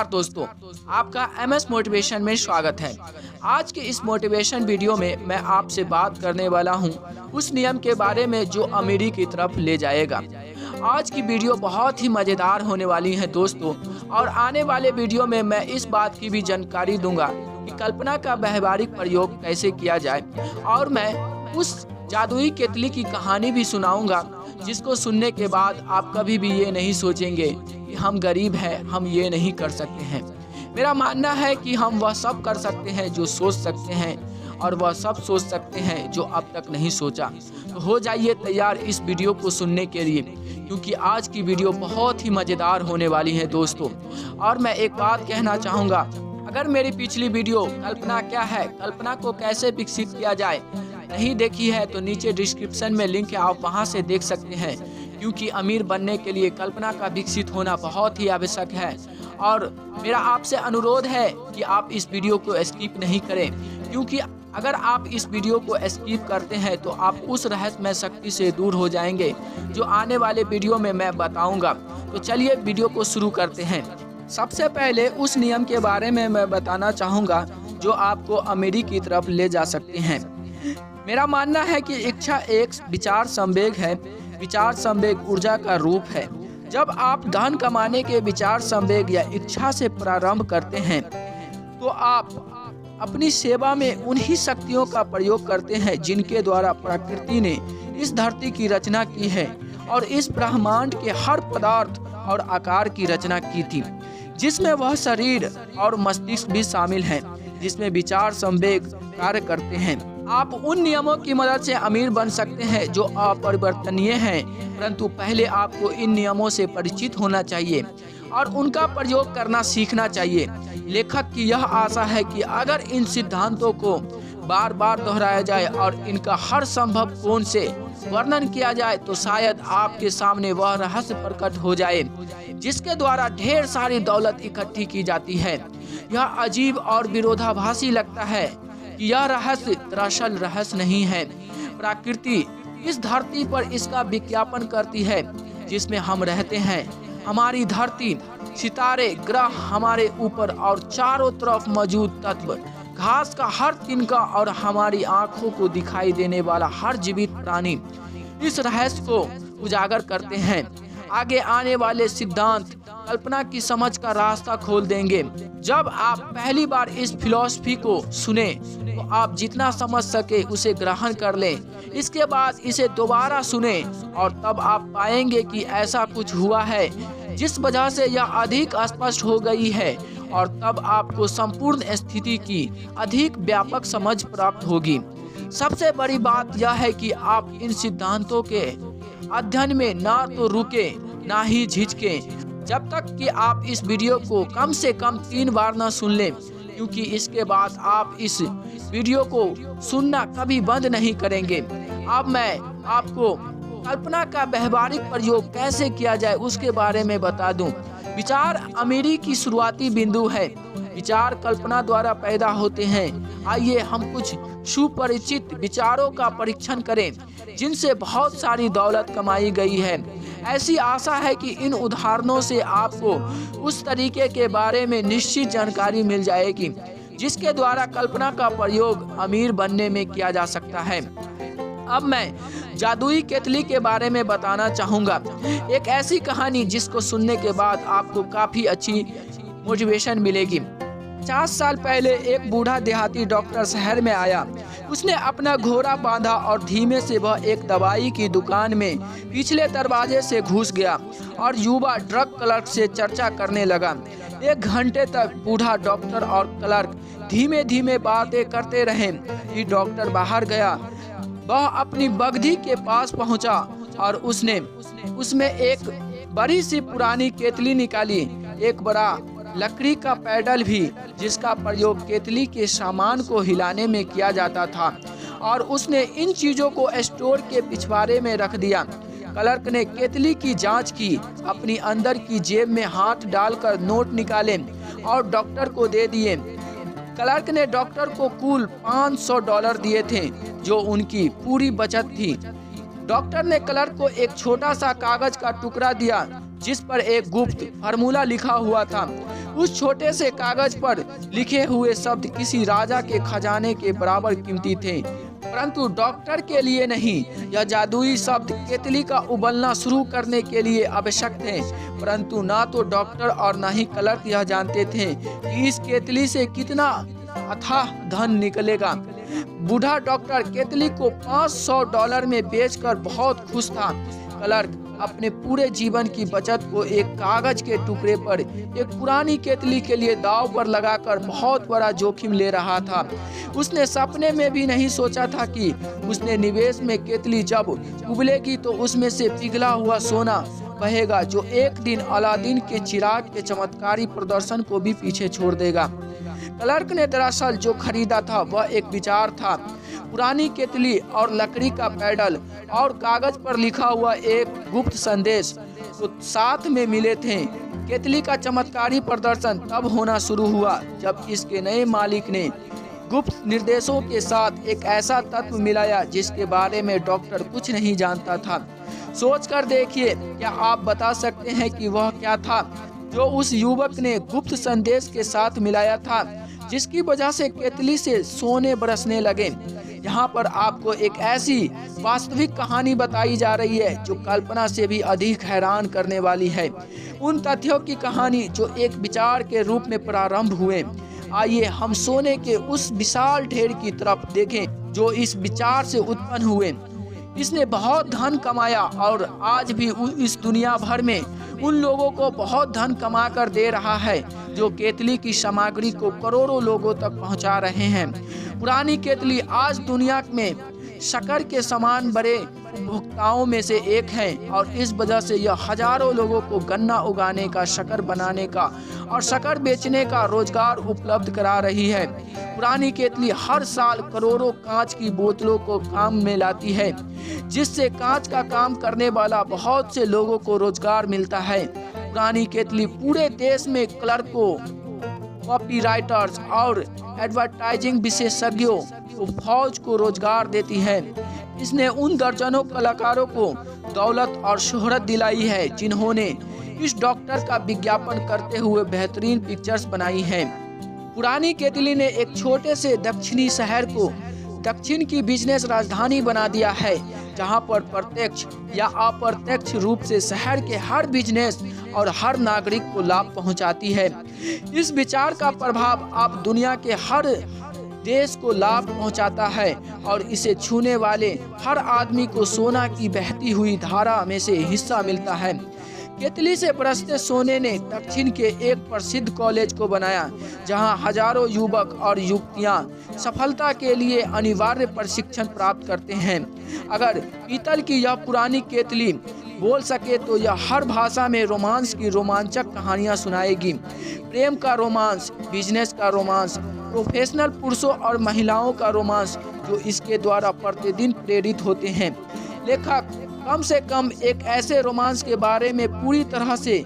नमस्कार दोस्तों, आपका एमएस मोटिवेशन में स्वागत है। आज के इस मोटिवेशन वीडियो में मैं आपसे बात करने वाला हूं उस नियम के बारे में जो अमीरी की तरफ ले जाएगा। आज की वीडियो बहुत ही मज़ेदार होने वाली है दोस्तों, और आने वाले वीडियो में मैं इस बात की भी जानकारी दूंगा कि कल्पना का व्यावहारिक प्रयोग कैसे किया जाए, और मैं उस जादुई केतली की कहानी भी सुनाऊंगा जिसको सुनने के बाद आप कभी भी ये नहीं सोचेंगे कि हम गरीब हैं, हम ये नहीं कर सकते हैं। मेरा मानना है कि हम वह सब कर सकते हैं जो सोच सकते हैं, और वह सब सोच सकते हैं जो अब तक नहीं सोचा। तो हो जाइए तैयार इस वीडियो को सुनने के लिए, क्योंकि आज की वीडियो बहुत ही मज़ेदार होने वाली है दोस्तों। और मैं एक बात कहना चाहूँगा, अगर मेरी पिछली वीडियो कल्पना क्या है, कल्पना को कैसे विकसित किया जाए नहीं देखी है तो नीचे डिस्क्रिप्शन में लिंक है, आप वहां से देख सकते हैं। क्योंकि अमीर बनने के लिए कल्पना का विकसित होना बहुत ही आवश्यक है। और मेरा आपसे अनुरोध है कि आप इस वीडियो को स्किप नहीं करें, क्योंकि अगर आप इस वीडियो को स्किप करते हैं तो आप उस रहस्यमय शक्ति से दूर हो जाएंगे जो आने वाले वीडियो में मैं बताऊंगा। तो चलिए वीडियो को शुरू करते हैं। सबसे पहले उस नियम के बारे में मैं बताना चाहूँगा जो आपको अमीरी की तरफ ले जा सकते हैं। मेरा मानना है कि इच्छा एक विचार संवेग है। विचार संवेग ऊर्जा का रूप है। जब आप धन कमाने के विचार संवेग या इच्छा से प्रारंभ करते हैं तो आप अपनी सेवा में उन्हीं शक्तियों का प्रयोग करते हैं जिनके द्वारा प्रकृति ने इस धरती की रचना की है और इस ब्रह्मांड के हर पदार्थ और आकार की रचना की थी, जिसमें वह शरीर और मस्तिष्क भी शामिल हैं, जिसमें विचार संवेग कार्य करते हैं। आप उन नियमों की मदद से अमीर बन सकते हैं जो अपरिवर्तनीय हैं, परंतु पहले आपको इन नियमों से परिचित होना चाहिए और उनका प्रयोग करना सीखना चाहिए। लेखक की यह आशा है कि अगर इन सिद्धांतों को बार बार दोहराया जाए और इनका हर संभव कोण से वर्णन किया जाए तो शायद आपके सामने वह रहस्य प्रकट हो जाए जिसके द्वारा ढेर सारी दौलत इकट्ठी की जाती है। यह अजीब और विरोधाभासी लगता है कि यह रहस्य दरअसल रहस्य नहीं है। प्रकृति इस धरती पर इसका विज्ञापन करती है जिसमें हम रहते हैं। हमारी धरती, सितारे, ग्रह, हमारे ऊपर और चारों तरफ मौजूद तत्व, घास का हर तिनका और हमारी आंखों को दिखाई देने वाला हर जीवित प्राणी इस रहस्य को उजागर करते हैं। आगे आने वाले सिद्धांत कल्पना की समझ का रास्ता खोल देंगे। जब आप पहली बार इस फिलॉसफी को सुने तो आप जितना समझ सके उसे ग्रहण कर लें। इसके बाद इसे दोबारा सुने और तब आप पाएंगे कि ऐसा कुछ हुआ है जिस वजह से यह अधिक स्पष्ट हो गई है, और तब आपको संपूर्ण स्थिति की अधिक व्यापक समझ प्राप्त होगी। सबसे बड़ी बात यह है कि आप इन सिद्धांतों के अध्ययन में ना तो रुके ना ही झिझके जब तक कि आप इस वीडियो को कम से कम 3 बार न सुन लें, क्योंकि इसके बाद आप इस वीडियो को सुनना कभी बंद नहीं करेंगे। अब मैं आपको कल्पना का व्यावहारिक प्रयोग कैसे किया जाए उसके बारे में बता दूं। विचार अमीरी की शुरुआती बिंदु है। विचार कल्पना द्वारा पैदा होते हैं। आइए हम कुछ सुपरिचित विचारों का परीक्षण करें जिनसे बहुत सारी दौलत कमाई गई है। ऐसी आशा है कि इन उदाहरणों से आपको उस तरीके के बारे में निश्चित जानकारी मिल जाएगी जिसके द्वारा कल्पना का प्रयोग अमीर बनने में किया जा सकता है। अब मैं जादुई केतली के बारे में बताना चाहूँगा, एक ऐसी कहानी जिसको सुनने के बाद आपको काफ़ी अच्छी मोटिवेशन मिलेगी। 50 साल पहले एक बूढ़ा देहाती डॉक्टर शहर में आया। उसने अपना घोड़ा बांधा और धीमे से वह एक दवाई की दुकान में पिछले दरवाजे से घुस गया और युवा ड्रग क्लर्क से चर्चा करने लगा। 1 घंटे तक बूढ़ा डॉक्टर और क्लर्क धीमे धीमे बातें करते रहे। फिर डॉक्टर बाहर गया। वह अपनी बगधी के पास पहुंचा और उसने उसमें एक बड़ी सी पुरानी केतली निकाली, एक बड़ा लकड़ी का पैडल भी जिसका प्रयोग केतली के सामान को हिलाने में किया जाता था, और उसने इन चीज़ों को स्टोर के पिछवाड़े में रख दिया। क्लर्क ने केतली की जांच की, अपनी अंदर की जेब में हाथ डालकर नोट निकाले और डॉक्टर को दे दिए। क्लर्क ने डॉक्टर को कुल $500 दिए थे जो उनकी पूरी बचत थी। डॉक्टर ने क्लर्क को एक छोटा सा कागज का टुकड़ा दिया जिस पर एक गुप्त फार्मूला लिखा हुआ था। उस छोटे से कागज पर लिखे हुए शब्द किसी राजा के खजाने के बराबर कीमती थे, परंतु डॉक्टर के लिए नहीं। यह जादुई शब्द केतली का उबलना शुरू करने के लिए आवश्यक थे, परंतु ना तो डॉक्टर और ना ही क्लर्क यह जानते थे कि इस केतली से कितना अथाह धन निकलेगा। बूढ़ा डॉक्टर केतली को $500 में बेचकर बहुत खुश था। क्लर्क अपने पूरे जीवन की बचत को एक कागज के टुकड़े पर एक पुरानी केतली के लिए दांव पर लगाकर बहुत बड़ा जोखिम ले रहा था। उसने सपने में भी नहीं सोचा था कि उसने निवेश में केतली जब उबलेगी तो उसमें से पिघला हुआ सोना बहेगा, जो एक दिन अलादीन के चिराग के चमत्कारी प्रदर्शन को भी पीछे छोड़ देगा। क्लर्क ने दरअसल जो खरीदा था वह एक विचार था। पुरानी केतली और लकड़ी का पैडल और कागज पर लिखा हुआ एक गुप्त संदेश तो साथ में मिले थे। केतली का चमत्कारी प्रदर्शन तब होना शुरू हुआ जब इसके नए मालिक ने गुप्त निर्देशों के साथ एक ऐसा तत्व मिलाया जिसके बारे में डॉक्टर कुछ नहीं जानता था। सोचकर देखिए, क्या आप बता सकते हैं कि वह क्या था जो उस युवक ने गुप्त संदेश के साथ मिलाया था, जिसकी वजह से केतली से सोने बरसने लगे। यहाँ पर आपको एक ऐसी वास्तविक कहानी बताई जा रही है जो कल्पना से भी अधिक हैरान करने वाली है। उन तथ्यों की कहानी जो एक विचार के रूप में प्रारंभ हुए। आइए हम सोने के उस विशाल ढेर की तरफ देखें जो इस विचार से उत्पन्न हुए। इसने बहुत धन कमाया और आज भी इस दुनिया भर में उन लोगों को बहुत धन कमा कर दे रहा है जो केतली की सामग्री को करोड़ों लोगों तक पहुंचा रहे हैं। पुरानी केतली आज दुनिया में शक्कर के समान बड़े उपभोक्ताओं में से एक है और इस वजह से यह हजारों लोगों को गन्ना उगाने का, शक्कर बनाने का और शक्कर बेचने का रोजगार उपलब्ध करा रही है। पुरानी केतली हर साल करोड़ों कांच की बोतलों को काम में लाती है, जिससे कांच का काम करने वाला बहुत से लोगों को रोजगार मिलता है। पुरानी केतली पूरे देश में क्लर्कों, कॉपीराइटर्स और एडवर्टाइजिंग विशेषज्ञों को फौज को रोजगार देती है। इसने उन दर्जनों कलाकारों को दौलत और शोहरत दिलाई है जिन्होंने इस डॉक्टर का विज्ञापन करते हुए बेहतरीन पिक्चर्स बनाई हैं। पुरानी केतली ने एक छोटे से दक्षिणी शहर को दक्षिण की बिजनेस राजधानी बना दिया है, जहां पर प्रत्यक्ष या अप्रत्यक्ष रूप से शहर के हर बिजनेस और हर नागरिक को लाभ पहुंचाती है। इस विचार का प्रभाव अब दुनिया के हर देश को लाभ पहुंचाता है और इसे छूने वाले हर आदमी को सोना की बहती हुई धारा में से हिस्सा मिलता है। केतली से बरसते सोने ने दक्षिण के एक प्रसिद्ध कॉलेज को बनाया, जहां हजारों युवक और युवतियां सफलता के लिए अनिवार्य प्रशिक्षण प्राप्त करते हैं। अगर पीतल की यह पुरानी केतली बोल सके तो यह हर भाषा में रोमांस की रोमांचक कहानियां सुनाएगी। प्रेम का रोमांस, बिजनेस का रोमांस, प्रोफेशनल पुरुषों और महिलाओं का रोमांस जो इसके द्वारा प्रतिदिन प्रेरित होते हैं। लेखक कम से कम एक ऐसे रोमांस के बारे में पूरी तरह से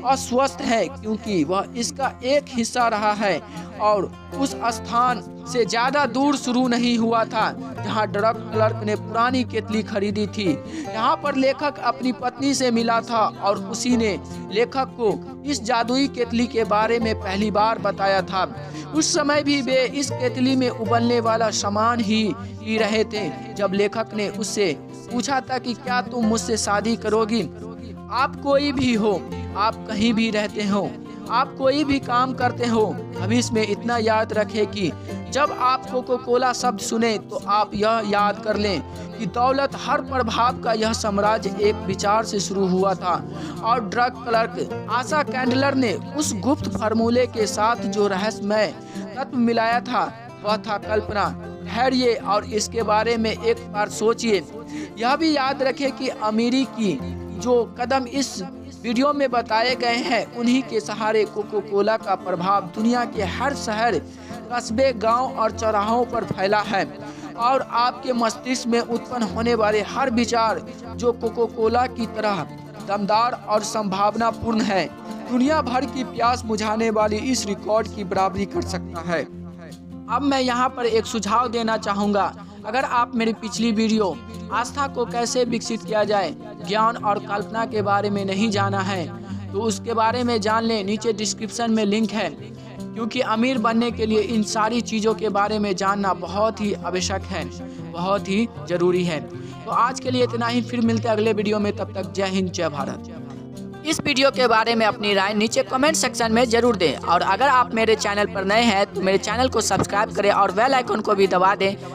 अस्वस्थ है क्योंकि वह इसका एक हिस्सा रहा है और उस स्थान से ज्यादा दूर शुरू नहीं हुआ था जहां ड्रग क्लर्क ने पुरानी केतली खरीदी थी। यहाँ पर लेखक अपनी पत्नी से मिला था और उसी ने लेखक को इस जादुई केतली के बारे में पहली बार बताया था। उस समय भी वे इस केतली में उबलने वाला सामान ही पी रहे थे जब लेखक ने उससे पूछा था कि क्या तुम मुझसे शादी करोगी? आप कोई भी हो, आप कहीं भी रहते हो, आप कोई भी काम करते हो, भविष्य में इतना याद रखें कि जब आप कोको कोला शब्द सुने तो आप यह याद कर लें कि दौलत हर प्रभाव का यह साम्राज्य एक विचार से शुरू हुआ था और ड्रग क्लर्क आशा कैंडलर ने उस गुप्त फार्मूले के साथ जो रहस्यमय तत्व मिलाया था वह था कल्पना। ठहरिए और इसके बारे में एक बार सोचिए। यह भी याद रखें कि अमीरी की जो कदम इस वीडियो में बताए गए हैं उन्हीं के सहारे कोको कोला का प्रभाव दुनिया के हर शहर, कस्बे, गांव और चौराहों पर फैला है और आपके मस्तिष्क में उत्पन्न होने वाले हर विचार जो कोको कोला की तरह दमदार और संभावनापूर्ण है, दुनिया भर की प्यास बुझाने वाली इस रिकॉर्ड की बराबरी कर सकता है। अब मैं यहाँ पर एक सुझाव देना चाहूँगा। अगर आप मेरी पिछली वीडियो आस्था को कैसे विकसित किया जाए, ज्ञान और कल्पना के बारे में नहीं जाना है तो उसके बारे में जान लें। नीचे डिस्क्रिप्शन में लिंक है, क्योंकि अमीर बनने के लिए इन सारी चीज़ों के बारे में जानना बहुत ही आवश्यक है, बहुत ही ज़रूरी है। तो आज के लिए इतना ही, फिर मिलते हैं अगले वीडियो में। तब तक जय हिंद, जय भारत। इस वीडियो के बारे में अपनी राय नीचे कमेंट सेक्शन में ज़रूर दें, और अगर आप मेरे चैनल पर नए हैं तो मेरे चैनल को सब्सक्राइब करें और बेल आइकन को भी दबा दें।